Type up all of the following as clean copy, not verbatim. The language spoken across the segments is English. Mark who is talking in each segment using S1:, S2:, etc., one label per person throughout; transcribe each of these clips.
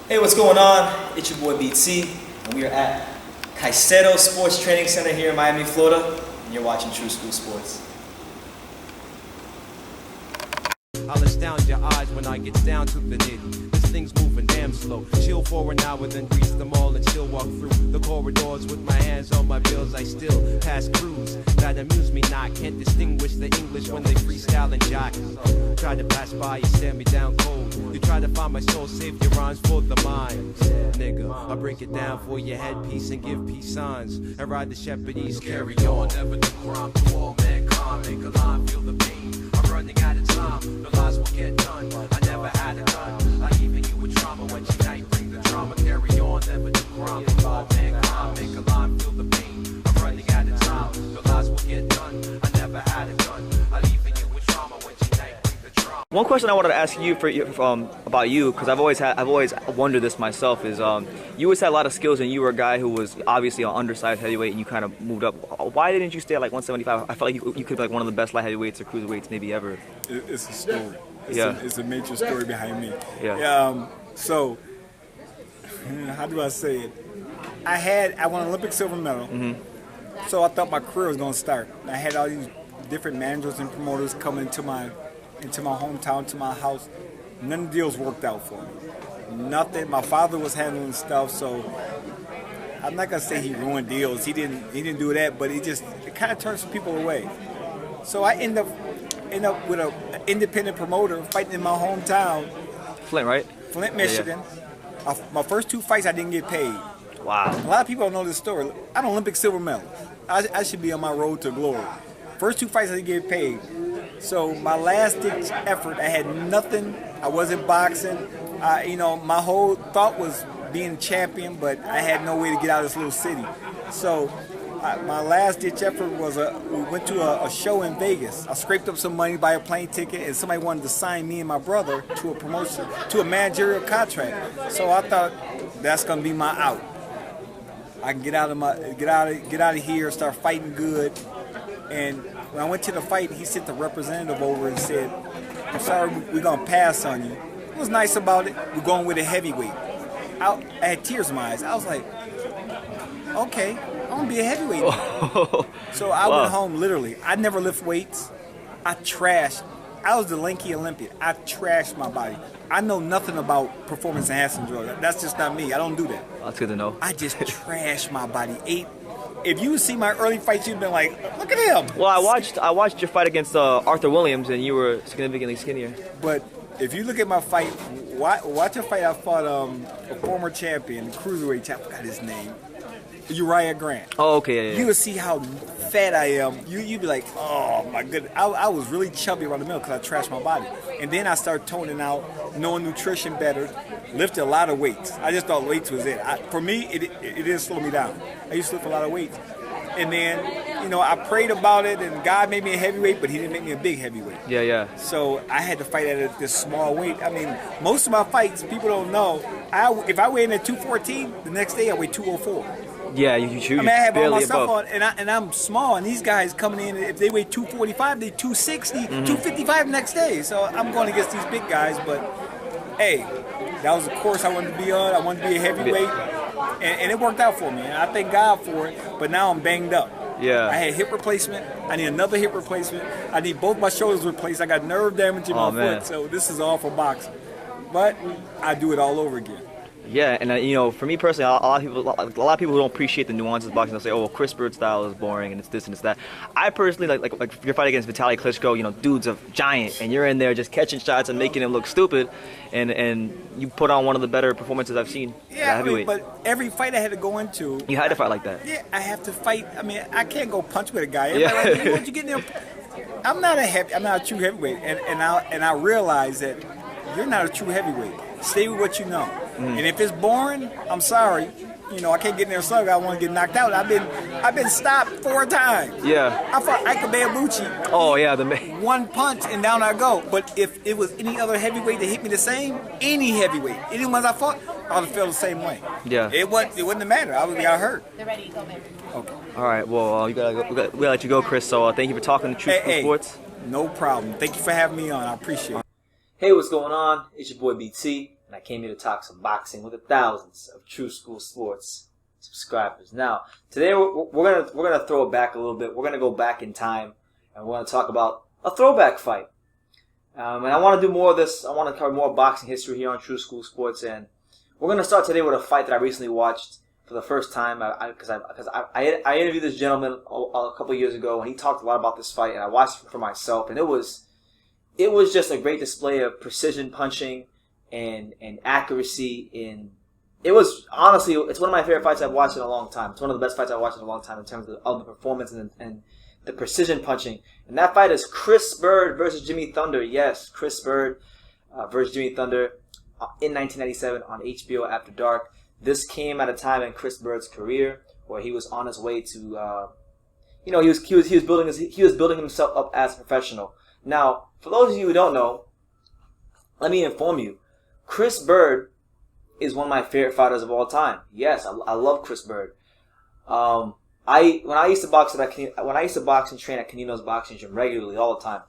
S1: Hey, what's going on? It's your boy BT, and we are at Caicedo Sports Training Center here in Miami, Florida, and you're watching True School Sports.
S2: I'll astound your eyes when I get down to the nitty. This thing's moving damn slow. Chill for an hour, then grease them all and still walk through the corridors with my hands on my bills. I still pass crews that amuse me not. Can't distinguish the English when they freestyle and jock. Try to pass by, you stare me down cold. You try to find my soul, save your rhymes for the mind. Nigga, I'll break it down for your headpiece and give peace signs. And ride the Shepherdese, carry on. Never the crime to all mankind. Make a line, feel the pain. I'm running out of time. The lies will get done. I never had a gun. I even you with trauma when you night bring the drama. Carry on, never the crime to all mankind. Make a line, feel the pain. I'm running out of time. The lies will get done. I never had a gun. I even you with trauma when you night bring the drama.
S1: One question I wanted to ask you about you, because I've always wondered this myself, is you always had a lot of skills, and you were a guy who was obviously an undersized heavyweight, and you kind of moved up. Why didn't you stay at like 175? I felt like you could be like one of the best light heavyweights or cruiserweights maybe ever.
S3: It's a story. It's a major story behind me.
S1: Yeah.
S3: So, how do I say it? I won an Olympic silver medal. Mm-hmm. So I thought my career was going to start. I had all these different managers and promoters coming into my hometown, to my house. None of the deals worked out for me. Nothing. My father was handling stuff, so I'm not gonna say he ruined deals. He didn't do that, but it kind of turned some people away. So I end up with an independent promoter fighting in my hometown,
S1: Flint, right?
S3: Flint, Michigan. Yeah. My first two fights, I didn't get paid.
S1: Wow.
S3: A lot of people don't know this story. I'm an Olympic silver medal. I should be on my road to glory. First two fights, I didn't get paid. So my last ditch effort, I had nothing. I wasn't boxing. My whole thought was being a champion, but I had no way to get out of this little city. So my last ditch effort was we went to a show in Vegas. I scraped up some money, buy a plane ticket, and somebody wanted to sign me and my brother to a promotion, to a managerial contract. So I thought that's gonna be my out. I can get out of here, start fighting good. And when I went to the fight, he sent the representative over and said, "I'm sorry, we're gonna pass on you." It was nice about it. We're going with a heavyweight. I had tears in my eyes. I was like, okay, I'm gonna be a heavyweight. So I went home literally. I never lift weights. I was the lanky Olympian. I trashed my body. I know nothing about performance enhancing drugs. That's just not me. I don't do that.
S1: That's good to know.
S3: I just trashed my body. If you see my early fights, you'd been like, look at him.
S1: Well, I watched your fight against Arthur Williams, and you were significantly skinnier.
S3: But if you look at my fight, watch a fight I fought a former champion, cruiserweight champ, I forgot his name, Uriah Grant.
S1: Oh, okay. Yeah.
S3: You would see how fat I am. You'd be like, oh my goodness. I was really chubby around the middle because I trashed my body. And then I started toning out, knowing nutrition better, lifted a lot of weights. I just thought weights was it. For me, it didn't slow me down. I used to lift a lot of weights. And then, I prayed about it, and God made me a heavyweight, but he didn't make me a big heavyweight.
S1: Yeah.
S3: So I had to fight at this small weight. I mean, most of my fights, people don't know, if I weigh in at 214, the next day I weigh 204.
S1: Yeah, you shoot.
S3: I have all my stuff on, and I'm small, and these guys coming in, if they weigh 245, they 260, 255 the next day. So I'm going against these big guys, but hey, that was the course I wanted to be on. I wanted to be a heavyweight, and it worked out for me, and I thank God for it, but now I'm banged up.
S1: Yeah.
S3: I had hip replacement. I need another hip replacement. I need both my shoulders replaced. I got nerve damage in my foot, so this is all for boxing. But I do it all over again.
S1: Yeah, and for me personally, a lot of people who don't appreciate the nuances of boxing, they'll say, "Oh, well, Chris Byrd style is boring, and it's this and it's that." I personally like your fight against Vitaly Klitschko. Dude's a giant, and you're in there just catching shots and making him look stupid, and you put on one of the better performances I've seen.
S3: Yeah, but every fight I had to go into,
S1: you had to fight like that.
S3: Yeah, I have to fight. I mean, I can't go punch with a guy. Everybody like, once you get there, I'm not a true heavyweight, and I realize that you're not a true heavyweight. Stay with what you know. And if it's boring, I'm sorry. I can't get in there slug. I want to get knocked out. I've been stopped 4 times.
S1: Yeah.
S3: I fought Ike Beabuchi.
S1: Oh yeah,
S3: one punch and down I go. But if it was any other heavyweight that hit me the same, any heavyweight, any ones I fought, I would have felt the same way.
S1: Yeah.
S3: It wouldn't matter. I would have got hurt.
S4: They're ready. Go, baby.
S3: Okay.
S1: All right. Well, we gotta let you go, Chris. So thank you for talking to True School Sports.
S3: No problem. Thank you for having me on. I appreciate it.
S1: Hey, what's going on? It's your boy BT,
S4: and I came here to talk some boxing with the thousands of True School Sports subscribers. Now, today we're gonna throw it back a little bit. We're gonna go back in time, and we're gonna talk about a throwback fight. And I want to do more of this. I want to cover more boxing history here on True School Sports, and we're gonna start today with a fight that I recently watched for the first time. Because I interviewed this gentleman a couple of years ago, and he talked a lot about this fight, and I watched it for myself, and it was just a great display of precision punching and accuracy. It was honestly, it's one of my favorite fights I've watched in a long time. It's one of the best fights I've watched in a long time in terms of the performance and the precision punching. And that fight is Chris Byrd versus Jimmy Thunder. Yes, Chris Byrd versus Jimmy Thunder in 1997 on HBO After Dark. This came at a time in Chris Byrd's career where he was on his way to, he was building himself up as a professional. Now, for those of you who don't know, let me inform you, Chris Byrd is one of my favorite fighters of all time. Yes, I love Chris Byrd. When I used to box and train at Canino's boxing gym regularly, all the time,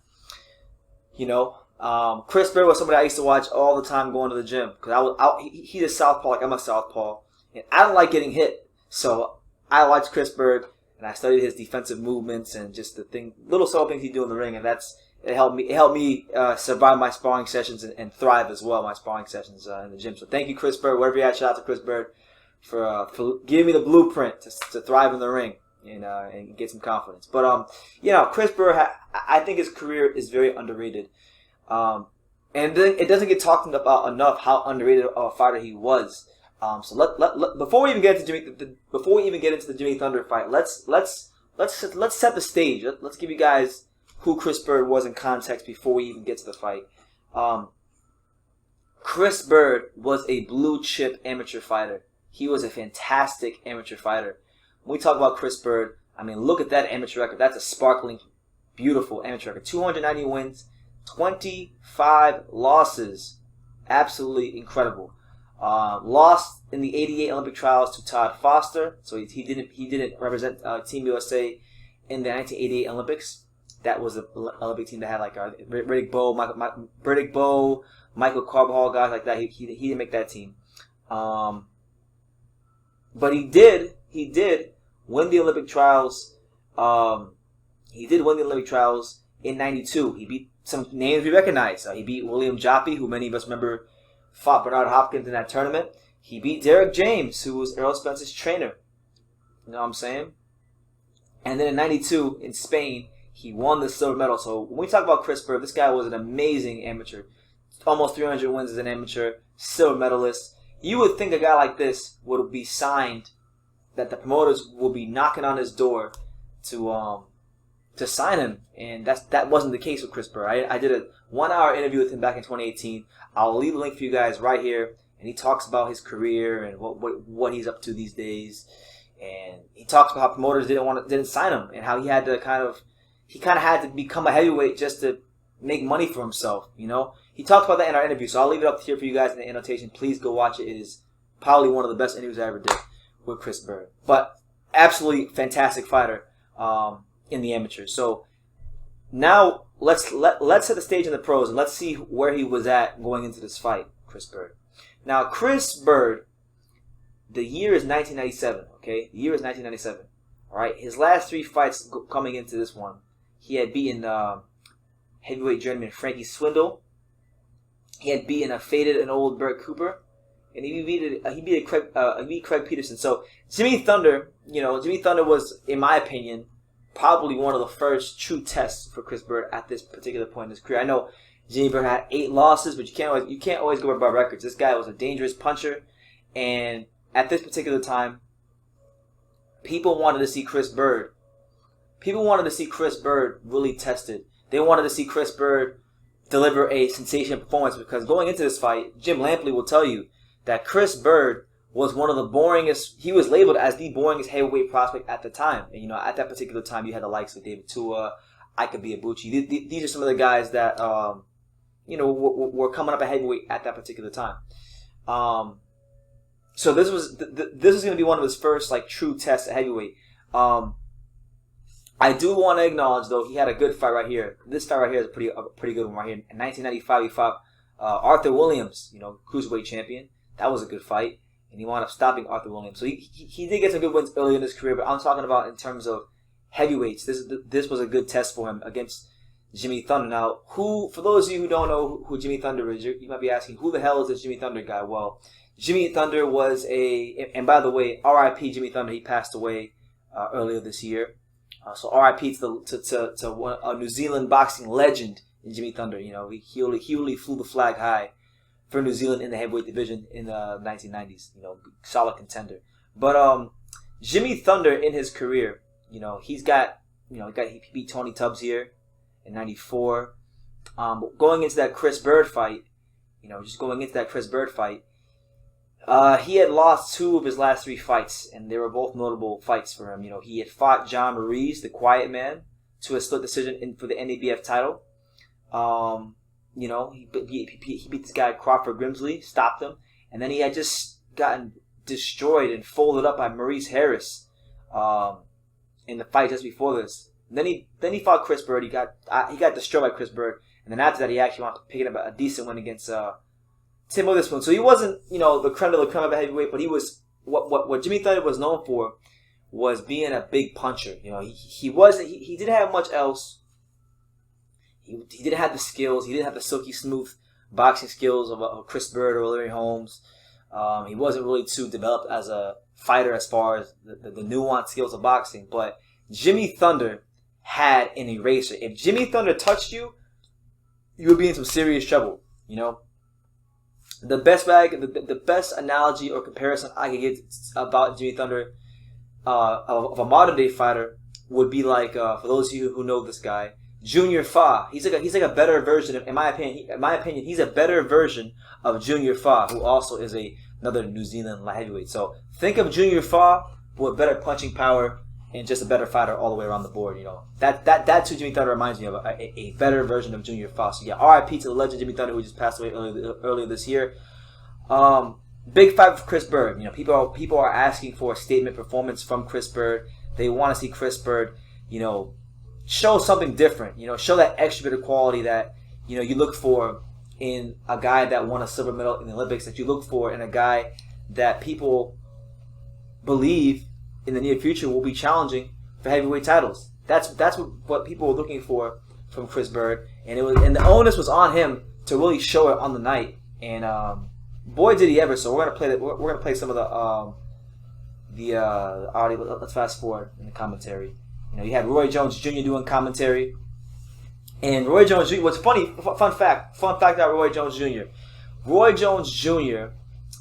S4: Chris Byrd was somebody I used to watch all the time going to the gym because he's a southpaw like I'm a southpaw, and I don't like getting hit, so I watched Chris Byrd and I studied his defensive movements and just little subtle things he do in the ring, and it helped me survive my sparring sessions and thrive as well, my sparring sessions in the gym. So thank you, Chris Byrd. Wherever you're at, shout out to Chris Byrd for giving me the blueprint to thrive in the ring and get some confidence. But Chris Byrd, I think his career is very underrated, and it doesn't get talked about enough how underrated a fighter he was. So before we even get into the Jimmy Thunder fight, let's set the stage. Let's give you guys who Chris Byrd was in context before we even get to the fight. Chris Byrd was a blue chip amateur fighter. He was a fantastic amateur fighter. When we talk about Chris Byrd, I mean, look at that amateur record. That's a sparkling, beautiful amateur record. 290 wins, 25 losses. Absolutely incredible. Lost in the '88 Olympic trials to Todd Foster, so he didn't represent Team USA in the 1988 Olympics. That was the Olympic team that had like Riddick Bowe, Michael Carbajal, guys like that. He didn't make that team, but he did win the Olympic trials. He did win the Olympic trials in '92. He beat some names we recognize. He beat William Joppy, who many of us remember fought Bernard Hopkins in that tournament. He beat Derek James, who was Errol Spence's trainer. You know what I'm saying? And then in '92 in Spain, he won the silver medal. So when we talk about Chris Byrd, this guy was an amazing amateur. Almost 300 wins as an amateur, silver medalist. You would think a guy like this would be signed, that the promoters would be knocking on his door to sign him, and that wasn't the case with Chris Byrd. I did a 1-hour interview with him back in 2018. I'll leave a link for you guys right here, and he talks about his career and what he's up to these days, and he talks about how promoters didn't sign him, and how he had to kind of had to become a heavyweight just to make money for himself. He talked about that in our interview, so I'll leave it up here for you guys in the annotation. Please go watch it. It is probably one of the best interviews I ever did with Chris Byrd, but absolutely fantastic fighter in the amateurs. So now let's set the stage in the pros, and let's see where he was at going into this fight, Chris Byrd. Now, Chris Byrd, the year is 1997, okay? The year is 1997, all right? His last 3 fights coming into this one, he had beaten heavyweight journeyman Frankie Swindle. He had beaten a faded and old Bert Cooper, and he beat Craig Peterson. So Jimmy Thunder was, in my opinion, probably one of the first true tests for Chris Byrd at this particular point in his career. I know Jimmy Byrd had 8 losses, but you can't always go by records. This guy was a dangerous puncher, and at this particular time, people wanted to see Chris Byrd. People wanted to see Chris Byrd really tested. They wanted to see Chris Byrd deliver a sensational performance, because going into this fight, Jim Lampley will tell you that Chris Byrd was one of the boringest. He was labeled as the boringest heavyweight prospect at the time. And at that particular time, you had the likes of David Tua, Ika Biabuchi. These are some of the guys that were coming up at heavyweight at that particular time. So this was going to be one of his first true tests at heavyweight. I do want to acknowledge, though, he had a good fight right here. This fight right here is a pretty good one right here. In 1995, he fought Arthur Williams, cruiserweight champion. That was a good fight, and he wound up stopping Arthur Williams. So he did get some good wins early in his career, but I'm talking about in terms of heavyweights. This was a good test for him against Jimmy Thunder. Now, for those of you who don't know who Jimmy Thunder is, you might be asking, who the hell is this Jimmy Thunder guy? Well, Jimmy Thunder was and by the way, R.I.P. Jimmy Thunder. He passed away earlier this year. So R.I.P. to a New Zealand boxing legend in Jimmy Thunder. He only flew the flag high for New Zealand in the heavyweight division in the 1990s. Solid contender. But Jimmy Thunder in his career, he beat Tony Tubbs here in '94. Going into that Chris Byrd fight, he had lost 2 of his last 3 fights, and they were both notable fights for him. He had fought John Ruiz, the Quiet Man, to a split decision for the NABF title. He beat this guy Crawford Grimsley, stopped him, and then he had just gotten destroyed and folded up by Maurice Harris in the fight just before this. And then he fought Chris Byrd. He got destroyed by Chris Byrd, and then after that he actually wound up picking up a decent win against Tim Witherspoon. So he wasn't the creme de la creme of a heavyweight, but he was what Jimmy Thunder was known for was being a big puncher. He didn't have much else. He didn't have the skills. He didn't have the silky smooth boxing skills of Chris Byrd or Larry Holmes. He wasn't really too developed as a fighter as far as the nuanced skills of boxing. But Jimmy Thunder had an eraser. If Jimmy Thunder touched you, you would be in some serious trouble. The best analogy or comparison I could get about Jimmy Thunder of a modern day fighter would be like for those of you who know this guy, Junior Fa. He's like a better version of, in my opinion, he's a better version of Junior Fa, who also is another New Zealand light heavyweight. So think of Junior Fa with better punching power and just a better fighter all the way around the board. That's who Jimmy Thunder reminds me of, a better version of Junior Fa. So yeah, R.I.P. to the legend Jimmy Thunder, who just passed away earlier this year. Big fight for Chris Byrd. People are asking for a statement performance from Chris Byrd. They want to see Chris Byrd, show something different. Show that extra bit of quality that you look for in a guy that won a silver medal in the Olympics, that you look for in a guy that people believe in the near future will be challenging for heavyweight titles. That's what people were looking for from Chris Byrd, and the onus was on him to really show it on the night. And boy, did he ever! So we're gonna play some of the audio. Let's fast forward in the commentary. You had Roy Jones Jr. doing commentary, and Roy Jones Jr. What's funny? Fun fact about Roy Jones Jr. Roy Jones Jr.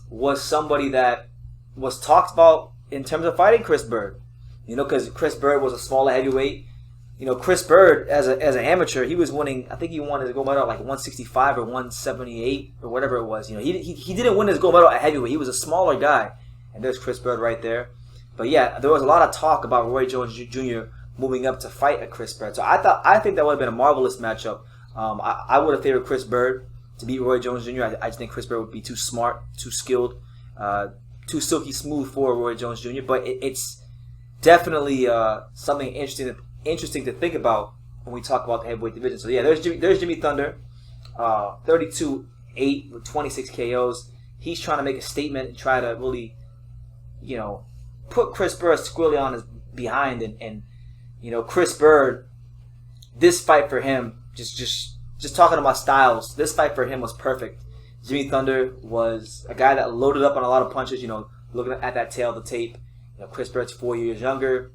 S4: was somebody that was talked about in terms of fighting Chris Byrd. Because Chris Byrd was a smaller heavyweight. Chris Byrd as an amateur, he was winning. I think he won his gold medal at like 165 or 178 or whatever it was. He didn't win his gold medal at heavyweight. He was a smaller guy, and there's Chris Byrd right there. But yeah, there was a lot of talk about Roy Jones Jr. moving up to fight a Chris Byrd. So I think that would have been a marvelous matchup. I would have favored Chris Byrd to beat Roy Jones Jr. I just think Chris Byrd would be too smart, too skilled, too silky smooth for Roy Jones Jr. But it's definitely something interesting to think about when we talk about the heavyweight division. So yeah, there's Jimmy Thunder, 32-8 with 26 KOs. He's trying to make a statement and try to really, put Chris Byrd squarely on his behind. And Chris Byrd, this fight for him, just talking about styles, this fight for him was perfect. Jimmy Thunder was a guy that loaded up on a lot of punches. Looking at that tail of the tape, Chris Byrd's 4 years younger.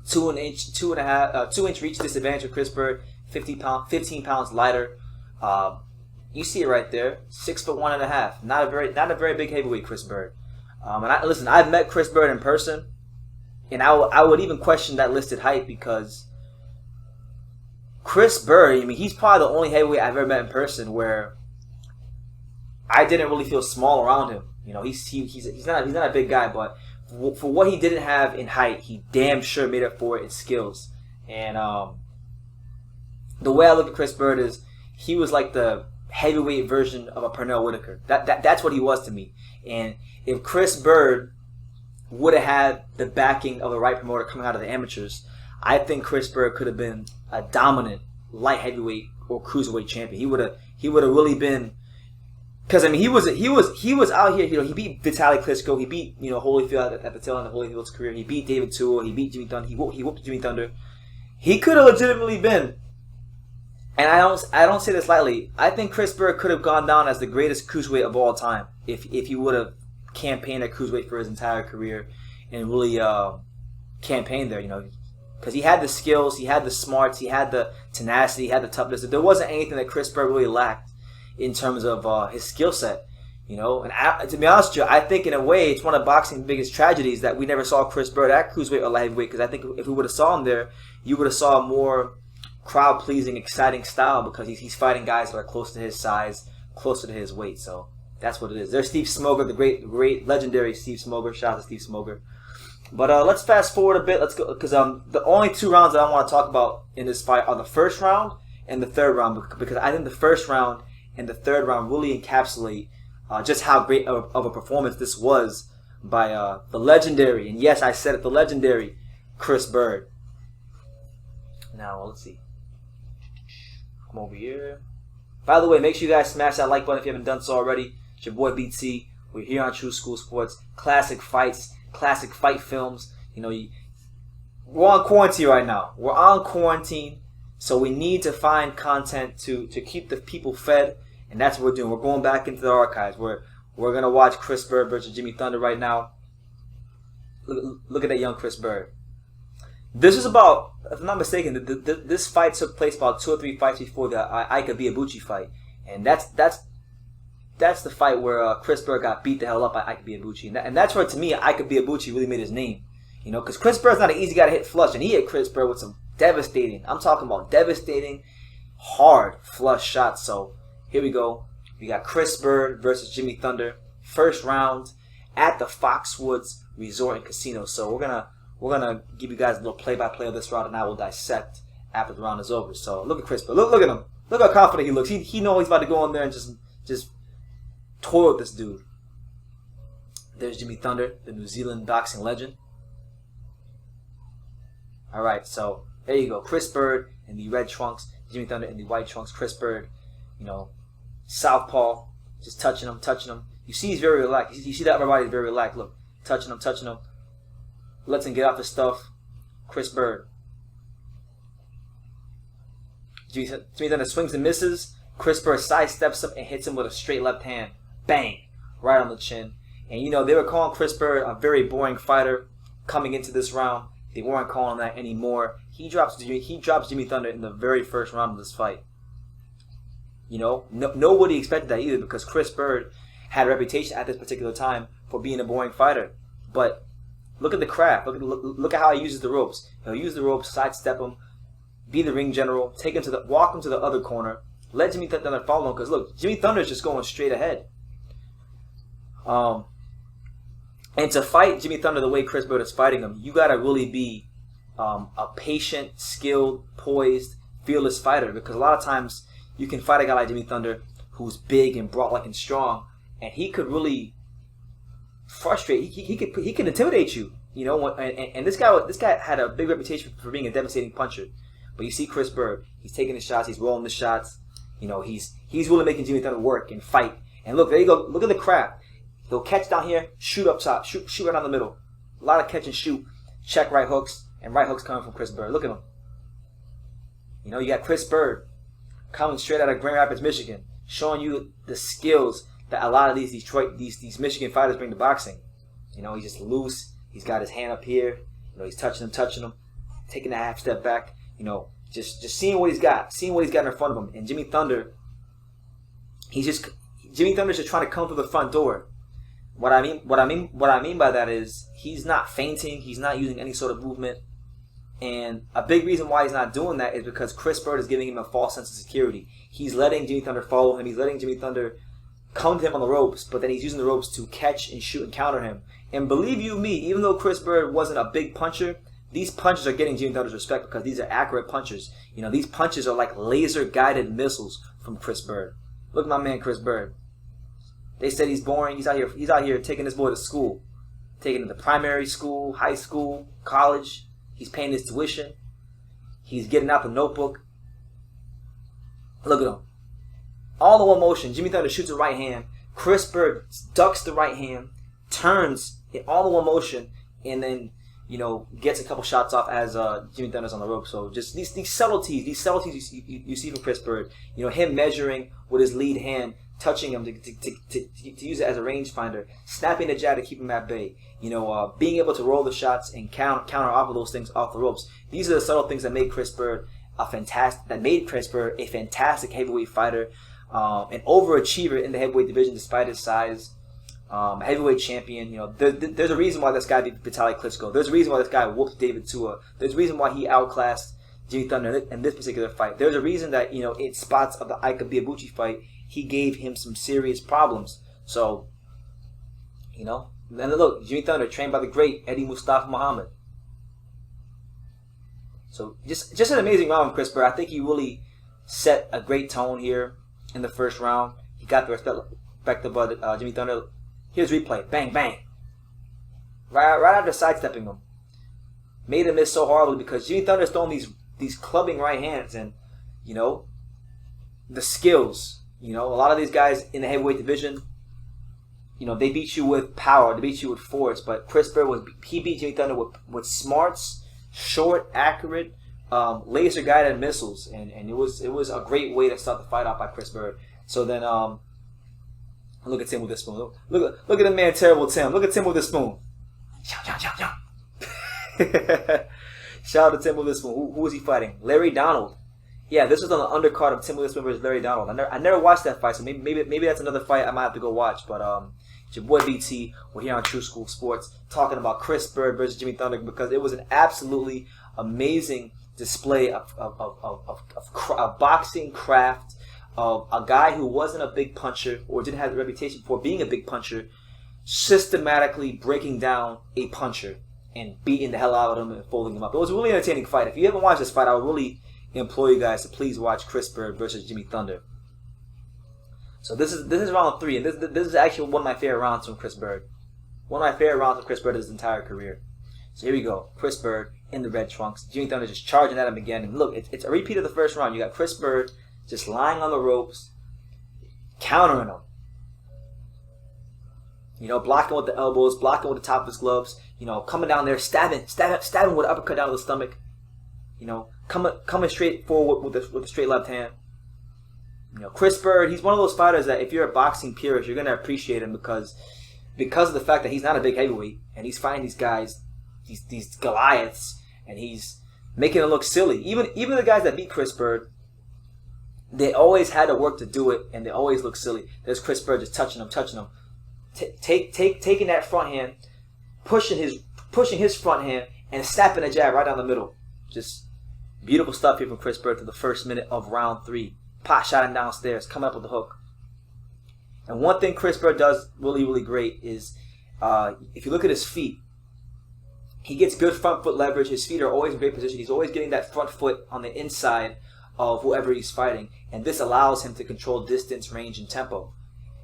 S4: 2-inch reach disadvantage for Chris Byrd, 15 pounds lighter. You see it right there, 6'1.5". Not a very big heavyweight, Chris Byrd. I've met Chris Byrd in person, and I would even question that listed height, because Chris Byrd, he's probably the only heavyweight I've ever met in person where I didn't really feel small around him. He's not a big guy, but for what he didn't have in height, he damn sure made up for it in skills. And the way I look at Chris Byrd is he was like the heavyweight version of a Pernell Whitaker. That's what he was to me. And if Chris Byrd would have had the backing of the right promoter coming out of the amateurs, I think Chris Byrd could have been a dominant light heavyweight or cruiserweight champion. He would have really been, because I mean he was out here. You know, he beat Vitaly Klitschko. He beat Holyfield at the tail end of Holyfield's career. He beat David Tool. He beat Jimmy Thunder. He whooped Jimmy Thunder. He could have legitimately been, and I don't say this lightly. I think Chris Byrd could have gone down as the greatest cruiserweight of all time if he would have campaigned at cruiserweight for his entire career and really campaigned there. You know, because he had the skills, he had the smarts, he had the tenacity, he had the toughness. There wasn't anything that Chris Byrd really lacked in terms of his skill set. You know, and to be honest with you, I think in a way it's one of boxing's biggest tragedies that we never saw Chris Byrd at cruiserweight or light heavyweight, because I think if we would have saw him there, you would have saw a more crowd-pleasing, exciting style, because he's fighting guys that are close to his size, closer to his weight. So that's what it is. There's Steve Smoger, the great, legendary Steve Smoger. Shout out to Steve Smoger. But let's fast forward a bit. Let's go, because the only two rounds that I want to talk about in this fight are the first round and the third round, because I think the first round and the third round really encapsulate just how great of a performance this was by the legendary, and yes, I said it, the legendary Chris Byrd. Now, let's see. Come over here. By the way, make sure you guys smash that like button if you haven't done so already. It's your boy BT. We're here on True School Sports. Classic fights, classic fight films. You know, we're on quarantine right now. We're on quarantine, so we need to find content to keep the people fed. And that's what we're doing. We're going back into the archives. We're going to watch Chris Byrd versus Jimmy Thunder right now. Look at that young Chris Byrd. This is about, if I'm not mistaken, this fight took place about 2 or 3 fights before the Ika Biabuchi fight. And that's the fight where Chris Byrd got beat the hell up by Ika Biabuchi. And that's where, to me, Ika Biabuchi really made his name. You know, because Chris Byrd's not an easy guy to hit flush. And he hit Chris Byrd with some devastating, I'm talking about devastating, hard flush shots. So here we go. We got Chris Byrd versus Jimmy Thunder. First round at the Foxwoods Resort and Casino. So we're gonna give you guys a little play-by-play of this round, and I will dissect after the round is over. So look at Chris Byrd. Look at him. Look how confident he looks. He knows he's about to go in there and just toil this dude. There's Jimmy Thunder, the New Zealand boxing legend. All right, so there you go. Chris Byrd in the red trunks, Jimmy Thunder in the white trunks. Chris Byrd, you know, southpaw, just touching him. You see he's very relaxed. You see that upper body is very relaxed. Look, touching him. Lets him get off his stuff. Chris Byrd. Jimmy Thunder swings and misses. Chris Byrd sidesteps him and hits him with a straight left hand. Bang! Right on the chin. And you know, they were calling Chris Byrd a very boring fighter coming into this round. They weren't calling him that anymore. He drops Jimmy Thunder in the very first round of this fight. You know, nobody expected that either, because Chris Byrd had a reputation at this particular time for being a boring fighter. But look at the craft. Look at how he uses the ropes. He'll use the ropes, sidestep him, be the ring general, walk him to the other corner, let Jimmy Thunder follow him. Because look, Jimmy Thunder's just going straight ahead. And to fight Jimmy Thunder the way Chris Byrd is fighting him, you gotta really be a patient, skilled, poised, fearless fighter. Because a lot of times you can fight a guy like Jimmy Thunder who's big and broad-like and strong, and he could really frustrate. He could intimidate you. You know, and this guy had a big reputation for being a devastating puncher. But you see Chris Byrd, he's taking the shots, he's rolling the shots. You know, he's really making Jimmy Thunder work and fight. And look, there you go. Look at the craft. He'll catch down here, shoot up top, shoot right down the middle. A lot of catch and shoot, check right hooks, and right hooks coming from Chris Byrd. Look at him. You know, you got Chris Byrd coming straight out of Grand Rapids, Michigan, showing you the skills that a lot of these Michigan fighters bring to boxing. You know, he's just loose. He's got his hand up here. You know, he's touching him, taking a half step back. You know, just seeing what he's got in front of him. And Jimmy Thunder's just trying to come through the front door. What I mean by that is he's not feinting. He's not using any sort of movement. And a big reason why he's not doing that is because Chris Byrd is giving him a false sense of security. He's letting Jimmy Thunder follow him. He's letting Jimmy Thunder come to him on the ropes, but then he's using the ropes to catch and shoot and counter him. And believe you me, even though Chris Byrd wasn't a big puncher, these punches are getting Jimmy Thunder's respect because these are accurate punches. You know, these punches are like laser-guided missiles from Chris Byrd. Look at my man Chris Byrd. They said he's boring. He's out here taking this boy to school. Taking him to primary school, high school, college. He's paying his tuition. He's getting out the notebook. Look at him. All in one motion. Jimmy Thunder shoots a right hand. Chris Byrd ducks the right hand, turns it all in one motion, and then, you know, gets a couple shots off as Jimmy Thunder's on the rope. So just these subtleties you see from Chris Byrd. You know, him measuring with his lead hand, touching him to use it as a rangefinder, snapping the jab to keep him at bay. You know, being able to roll the shots and counter off of those things off the ropes. These are the subtle things that made Chris Byrd a fantastic heavyweight fighter, an overachiever in the heavyweight division despite his size. Heavyweight champion. You know, there's a reason why this guy beat Vitaly Klitschko. There's a reason why this guy whooped David Tua. There's a reason why he outclassed Jimmy Thunder in this particular fight. There's a reason that, you know, in spots of the Ika Biabuchi fight, he gave him some serious problems. So, you know, and look, Jimmy Thunder trained by the great Eddie Mustafa Muhammad. So just an amazing round from Chris Byrd. I think he really set a great tone here in the first round. He got the respect of Jimmy Thunder. Here's replay. Bang, bang. Right after sidestepping him. Made him miss so horribly because Jimmy Thunder's throwing these clubbing right hands, and, you know, the skills. You know, a lot of these guys in the heavyweight division, you know, they beat you with power, they beat you with force, but Chris Byrd he beat Jimmy Thunder with smarts, short, accurate, laser guided missiles, and it was a great way to start the fight off by Chris Byrd. So then look at Tim with the spoon. Look at the man, Terrible Tim. Look at Tim with the spoon. Shout out to Tim with the spoon. Who was he fighting? Larry Donald. Yeah, this was on the undercard of Tim Witherspoon versus Larry Donald. I never watched that fight, so maybe that's another fight I might have to go watch. But it's your boy BT. We're here on True School Sports talking about Chris Byrd versus Jimmy Thunder because it was an absolutely amazing display of boxing craft, of a guy who wasn't a big puncher or didn't have the reputation for being a big puncher, systematically breaking down a puncher and beating the hell out of him and folding him up. It was a really entertaining fight. If you haven't watched this fight, I would really implore you guys to please watch Chris Byrd versus Jimmy Thunder. So this is round 3, and this is actually one of my favorite rounds from Chris Byrd. One of my favorite rounds of Chris Byrd his entire career. So here we go. Chris Byrd in the red trunks. Jimmy Thunder just charging at him again. And look, it's a repeat of the first round. You got Chris Byrd just lying on the ropes, countering him. You know, blocking with the elbows, blocking with the top of his gloves. You know, coming down there, stabbing with an uppercut down to the stomach. You know, coming straight forward with a straight left hand. You know, Chris Byrd, he's one of those fighters that if you're a boxing purist, you're gonna appreciate him because of the fact that he's not a big heavyweight and he's fighting these guys, these Goliaths, and he's making it look silly. Even the guys that beat Chris Byrd, they always had to work to do it, and they always look silly. There's Chris Byrd just touching him, taking that front hand, pushing his front hand, and snapping a jab right down the middle. Just beautiful stuff here from Chris Byrd through the first minute of round 3. Pot shot him downstairs, coming up with the hook. And one thing Chris Byrd does really, really great is, if you look at his feet, he gets good front foot leverage. His feet are always in great position. He's always getting that front foot on the inside of whoever he's fighting, and this allows him to control distance, range, and tempo.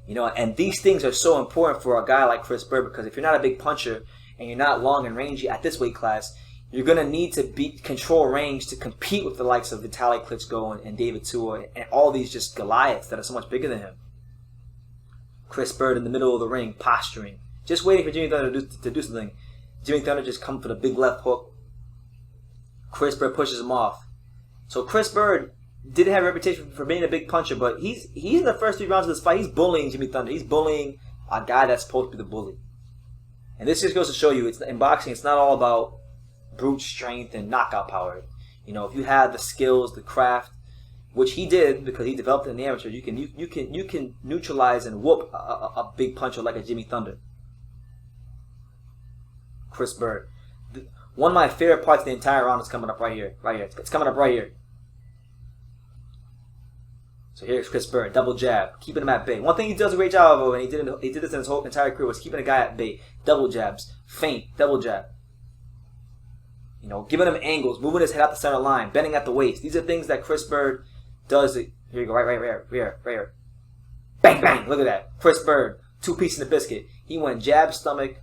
S4: You know, and these things are so important for a guy like Chris Byrd because if you're not a big puncher and you're not long and rangy at this weight class, you're gonna need to control range to compete with the likes of Vitaly Klitschko and David Tua and all these just Goliaths that are so much bigger than him. Chris Byrd in the middle of the ring, posturing, just waiting for Jimmy Thunder to do something. Jimmy Thunder just comes for the big left hook. Chris Byrd pushes him off. So Chris Byrd didn't have a reputation for being a big puncher, but he's in the first 3 rounds of this fight, he's bullying Jimmy Thunder. He's bullying a guy that's supposed to be the bully. And this just goes to show you, in boxing, it's not all about brute strength and knockout power. You know, if you have the skills, the craft, which he did because he developed it in the amateur, you can neutralize and whoop a big puncher like a Jimmy Thunder. Chris Byrd. One of my favorite parts of the entire round is coming up right here. It's coming up right here. So here's Chris Byrd, double jab, keeping him at bay. One thing he does a great job of, and he did this in his whole entire career, was keeping a guy at bay. Double jabs, feint, double jab. You know, giving him angles, moving his head out the center line, bending at the waist. These are things that Chris Byrd does. Here you go, right here. Bang, bang, look at that. Chris Byrd, 2 pieces in the biscuit. He went jab, stomach.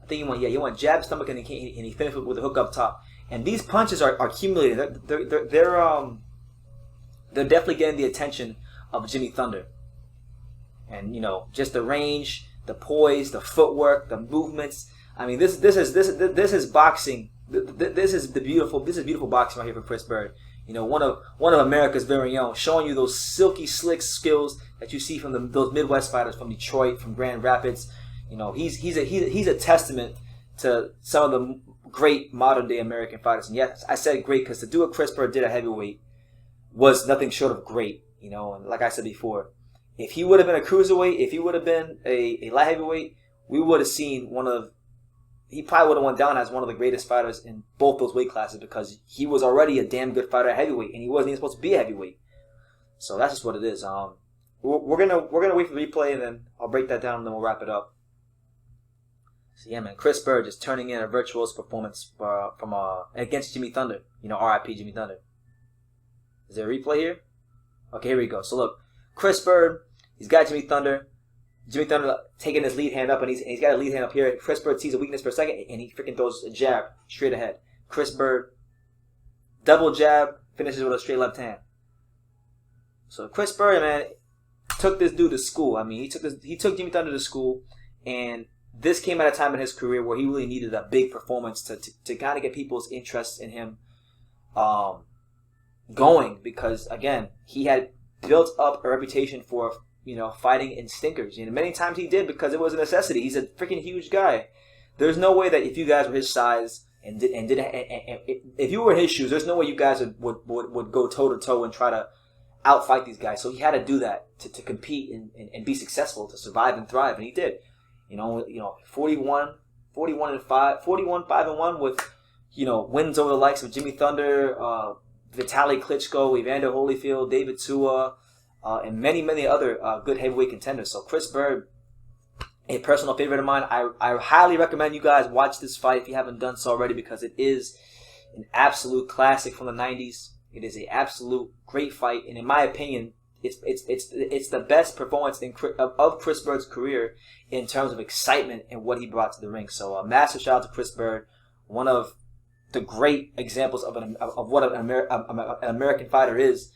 S4: I think he went jab, stomach, and he finished with a hook up top. And these punches are accumulated. they're definitely getting the attention of Jimmy Thunder. And you know, just the range, the poise, the footwork, the movements. I mean, this is boxing. This is beautiful boxing right here for Chris Byrd. You know, one of America's very own, showing you those silky slick skills that you see from those Midwest fighters from Detroit, from Grand Rapids. You know, he's a testament to some of the great modern day American fighters. And yes, I said great because to do what Chris Byrd did at heavyweight was nothing short of great. You know, and like I said before, if he would have been a cruiserweight, if he would have been a light heavyweight, we would have seen he probably would have went down as one of the greatest fighters in both those weight classes because he was already a damn good fighter at heavyweight and he wasn't even supposed to be a heavyweight. So that's just what it is. We're gonna wait for the replay and then I'll break that down and then we'll wrap it up. So yeah, man, Chris Byrd just turning in a virtuoso performance from against Jimmy Thunder. You know, R.I.P. Jimmy Thunder. Is there a replay here? Okay, here we go. So look, Chris Byrd, he's got Jimmy Thunder. Jimmy Thunder taking his lead hand up, and he's got a lead hand up here. Chris Byrd sees a weakness for a second, and he freaking throws a jab straight ahead. Chris Byrd, double jab, finishes with a straight left hand. So Chris Byrd, man, took this dude to school. I mean, he took Jimmy Thunder to school, and this came at a time in his career where he really needed a big performance to kind of get people's interest in him going, because again, he had built up a reputation for, you know, fighting in stinkers. And many times he did because it was a necessity. He's a freaking huge guy. There's no way that if you guys were his size and if you were in his shoes, there's no way you guys would go toe to toe and try to outfight these guys. So he had to do that to compete and be successful, to survive and thrive, and he did. You know, 41, 5 and 1 with, you know, wins over the likes of Jimmy Thunder, Vitaly Klitschko, Evander Holyfield, David Tua, and many other good heavyweight contenders. So Chris Byrd, a personal favorite of mine. I highly recommend you guys watch this fight if you haven't done so already, because it is an absolute classic from the 90s. It is an absolute great fight, and in my opinion, it's the best performance of Chris Byrd's career in terms of excitement and what he brought to the ring. So a massive shout out to Chris Byrd, one of the great examples of what an American fighter is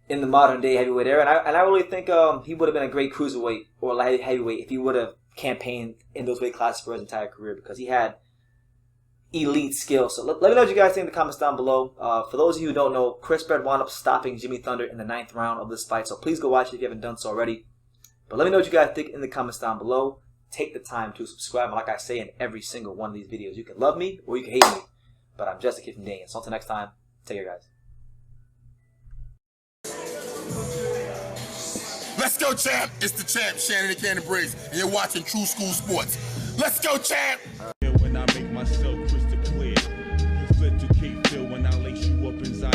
S4: in the modern day heavyweight era. And I really think he would have been a great cruiserweight or light heavyweight if he would have campaigned in those weight classes for his entire career, because he had elite skills. So let me know what you guys think in the comments down below. For those of you who don't know, Chris Byrd wound up stopping Jimmy Thunder in the 9th round of this fight. So please go watch it if you haven't done so already. But let me know what you guys think in the comments down below. Take the time to subscribe. And like I say in every single one of these videos, you can love me or you can hate me, but I'm just a kid from Dane. So until next time, take care, guys.
S5: Let's go, champ. It's the champ, Shannon the Cannon Briggs, and you're watching True School Sports. Let's go, champ.
S2: When I make myself crystal clear, you flip to Cape Phil when I lace you up inside.